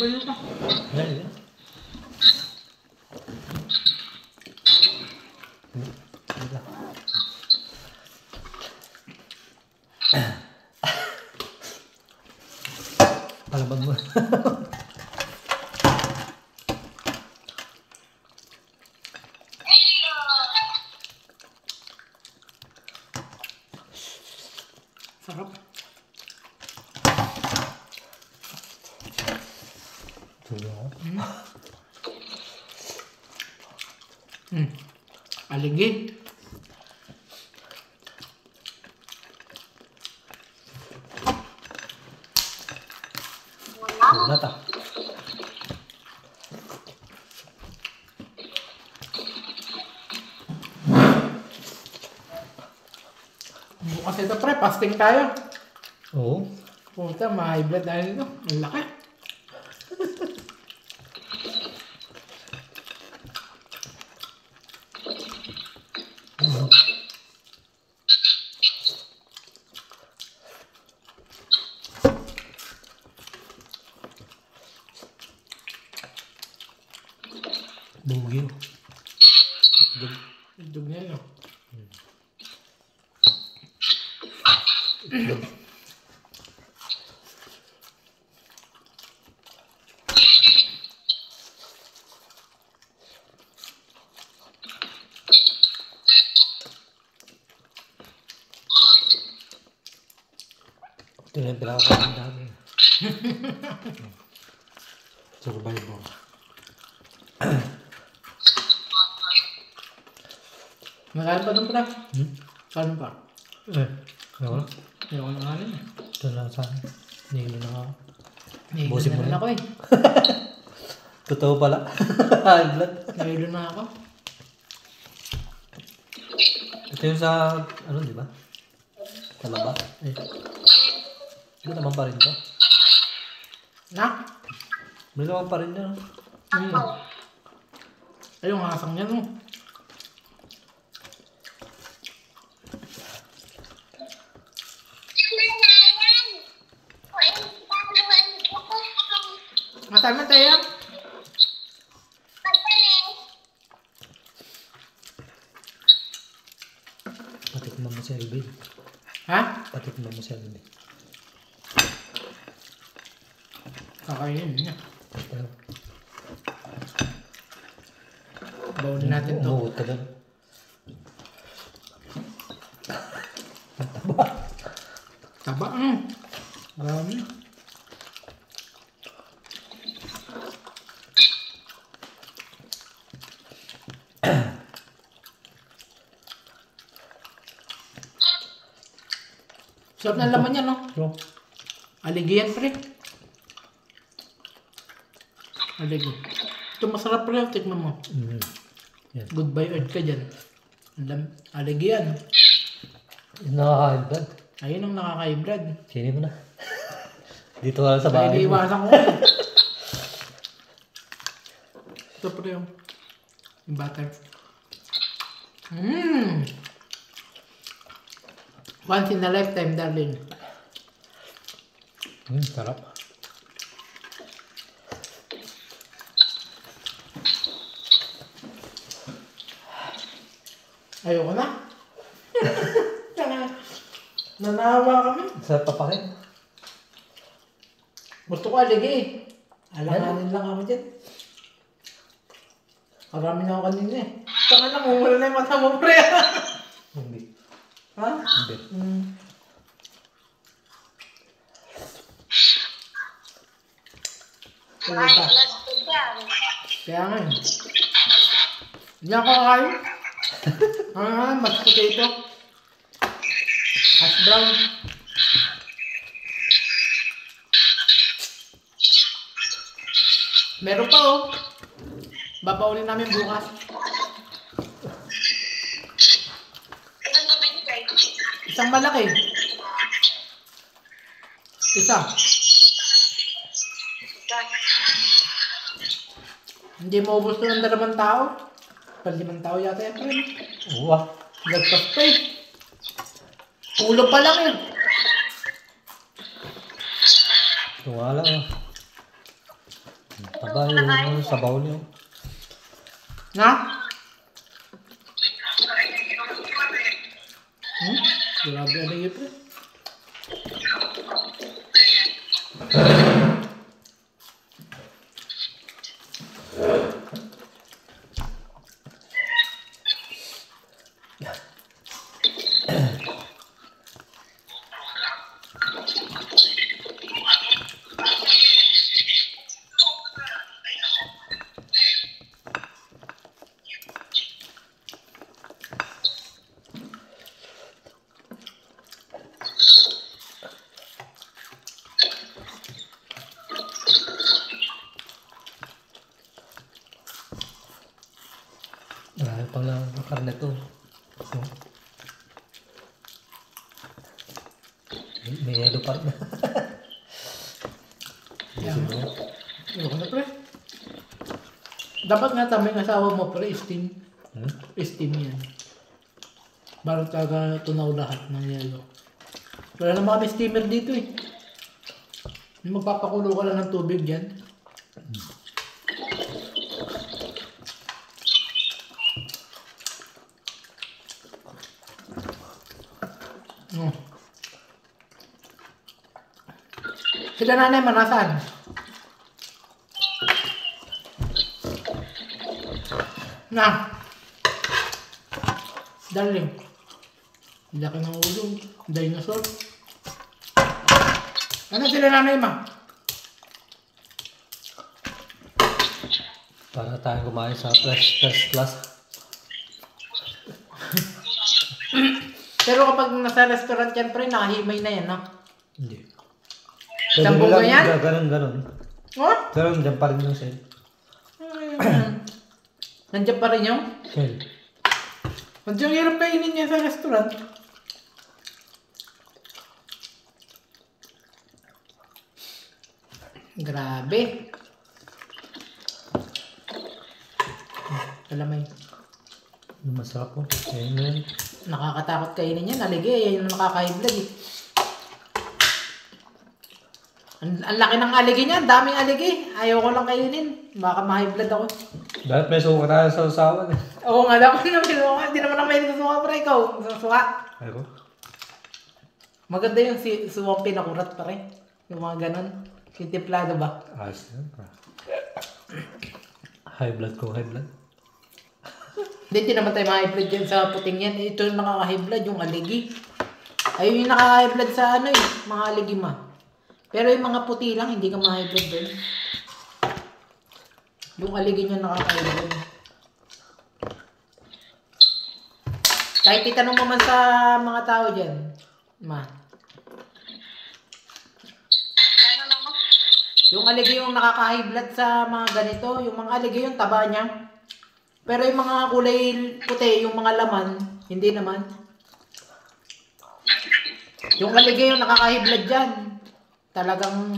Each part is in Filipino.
pwede ka. Yan. Palaban mo. Sarap. Aligi. Sulat ah. Bukas ito pre, fasting tayo. Oo. Puta, ma-high blood tayo dito. Ang laki. Bugyo. Itlog niya no. Ito yung pinakakain namin. Survival. Nakain pa doon pre? Kain pa? Ano? Ayaw ko na kanin eh. Ito na sa akin. Nihilo na ako. Nahilo na rin ako eh. Totoo pala. High blood. Nahilo na ako. Ito yung sa, ano di ba? Talaba. May naman pa rin to. Na? May naman pa rin yan. Ay, yung hasang niya no. Masama tayo. Patikman mo si Elvin. Ha? Patikman mo si Elvin. Kakainin niya. Pero, Bawin natin to. umuot ka doon. Taba. Taba marami. Sarap na laman niya, no? So, Aligi yan, pre. Aligi. Ito masarap, pre. Tikman mo. yan. Goodbye earth ka dyan. Aligi yan. Yung nakaka-high blood. Ayun ang nakaka-brad. Sinin mo na. Dito ka lang sa Kaya bahay mo. iiwasan ko. Ito, pre. Yung butter. Once in a lifetime, darling. Sarap. Ayoko na. Nanawa kami. Sarap papakin. Gusto ko aligi. Alanganin lang ako dyan. Marami na ako kanina eh. Tanga na, mumula na yung mata mo, pre. Hindi. Ha? Hindi. Kaya nga yun. Hindi ako kakain. Mashed potato. Hash brown. Meron pa oh. Babaunin namin bukas. Isang malaki. Isa. Hindi maubos to ng 2 tao. 5 tao yata yan, pre. Uwa. Nagpas pa eh. Ulo pa lang eh. Tunga lang ah. Aba, yung sabaw niyo. Na? Grabe ano yun pre. Marami pang lang karne to. May yelo pa rin. Yan. Ayoko na pre. Dapat nga tamang asawa mo pre, steam. Steam yan. Bago talaga tunaw lahat ng yelo. Wala naman kami steamer dito eh. Magpapakulo ka lang ng tubig yan. Sila nanay manasan. Na. Darling. Laki ng ulo. Dinosaur. Ano sila nanay ma? Para tayong kumain sa Fresh Plus. Pero kapag nasa restaurant yan pre, nakahimay na yan no? Hindi. Sambong ba yan? Ganon. Oh? Pero nandiyan pa rin yung shell. Nandiyan pa rin yung? Shell. Nandiyan hirap kainin niya sa restaurant. Grabe. Alamay. Masarap po. Ayan na yan. Nakakatakot kainin yan. Aligi, yan yung nakaka-high-blood eh. Ang laki ng aligi niya, daming aligi. Ayoko lang kainin. Baka ma-high blood ako. Dahil may suka tayo sa usawan eh. Oo nga, dapat na may suka. Hindi naman ako may suka pa rin ikaw. Suka. Ayoko. Maganda yung suwang pinakurat pa rin. Yung mga ganon. Yung templado ba? Ayos yan. High blood ko, high blood. Hindi naman tayo ma-high blood yan sa puting yan. Ito yung nakaka-high blood, yung aligi. Ayun yung nakaka-high blood sa ano eh. Mga aligi ma. Pero yung mga puti lang, hindi ka ma-high blood din. Yung aligi niya nakaka-high blood. Kahit itanong mo man sa mga tao dyan, ma. Yung aligi yung nakaka-high blood sa mga ganito, yung mga aligi yung taba niya. Pero yung mga kulay puti, yung mga laman, hindi naman. Yung aligi yung nakaka-high blood dyan. Talagang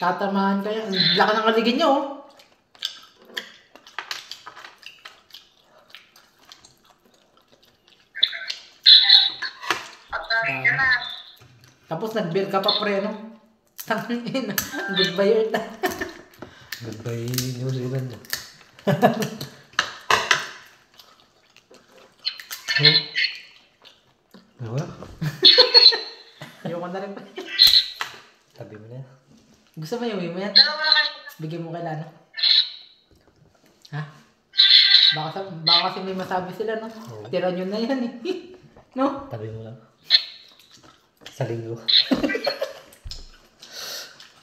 tatamaan kayo. Ang laki ng aligi niya oh. Tapos nag-beer ka pa pre, no? Tangin. Goodbye Earth. Goodbye New Zealand. Ano? Ayoko na rin pa. Tabi mo na. Gusto mo yung mo yan? Bigyan mo kay Lano. Ha? Baka kasi may masabi sila, no? Oo. Tira nyo na yan, eh. No? Tabi mo lang. Sa linggo.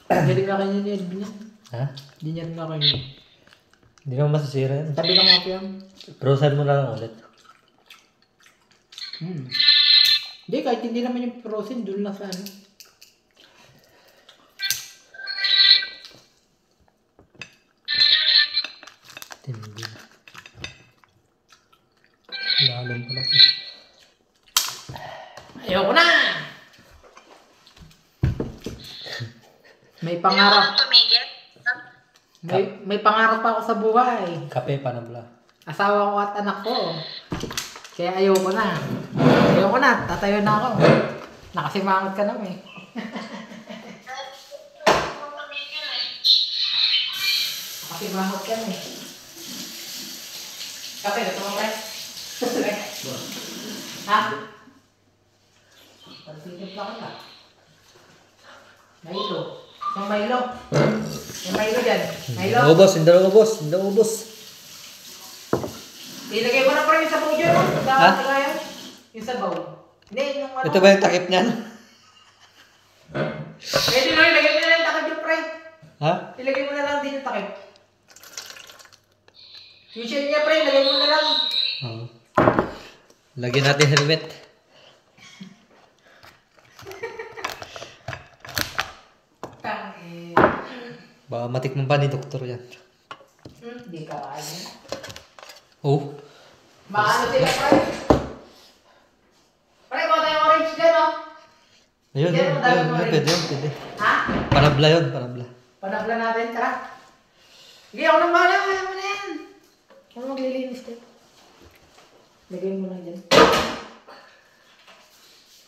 Hindi rin nga kayo ni Edwin yan. Ha? Hindi niya rin nga kayo. Hindi naman masasira yan. Tabi lang ako yan. Prosan mo na lang ulit. Hindi, kahit hindi naman yung frozen, doon lang sa ano. Tindi. Lalim pala po. Ayoko na! May pangarap. May pangarap pa ako sa buhay. Kape, panabla. Asawa ko at anak ko. Kaya ayoko na. Ayoko na. Tatayo na ako. Nakasimangot ka naman eh. Kasi mahot yan eh. Kape, gusto mo pre? Pre? Ha? Pagtitip lang ka. Milo. Isang Milo. Yung Milo dyan. Milo. Hindi na ubos. Ilagay mo na pa yung sabaw dyan. Ha? Yung sabaw. Hindi, yung ano. Ito ba yung takip niyan? Pwede na, ilagay mo na lang yung takip yung pre. Ha? Ilagay mo na lang din yung takip. Yung shell niya pre, ilagay mo na lang. Oo. Lagyan natin helmet. Tangin. Baka matikman pa ni doktor yan. Hindi ka kaya. Oh. Maano sila pre? Pre, mga tayong orange dyan oh. Ayun, Yan, yun. dami mo rin. Pwede. Ha? Panabla yun. Panabla natin, tara. Sige, ako nang bahala. Kaya mo na yan. Ano maglilinis tayo? Lagay mo lang dyan.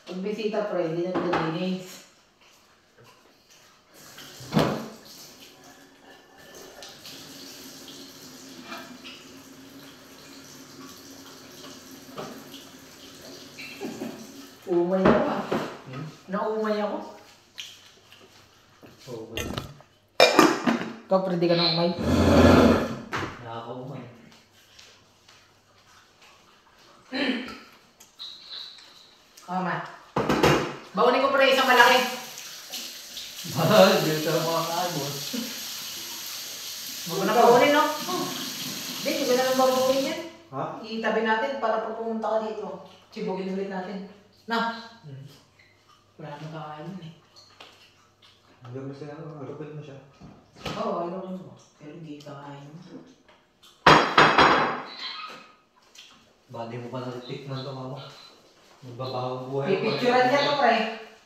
Pag bisita pre, hindi na maglilinis. Umay ako ah. Naumay ako. Oo. Ikaw, pre, di ka na umay. Nakakaumay. Oo, ma. Baunin ko pre, isang malaki. Mahal, dito ang mga kaagos. Huwag ko na baunin, no? Hindi, hindi ko na lang baunin yan. Ha? Itabi natin para pag pumunta ka dito. Sibugin ulit natin. Na! Wala nang kakain eh. Hanggang mo siya, harapin mo siya. Oo, ano mo. Pero hindi kakain mo. Bali mo pa natitikman ito, mama. Magbabawang buhay. Pipicturan niya to, pre.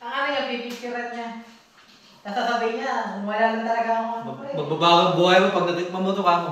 Ang ano niya, pipicturan niya. Nasasabi niya, wala lang talaga ako ano, pre. Magbabawang buhay mo pag natikman mo ito, kamo.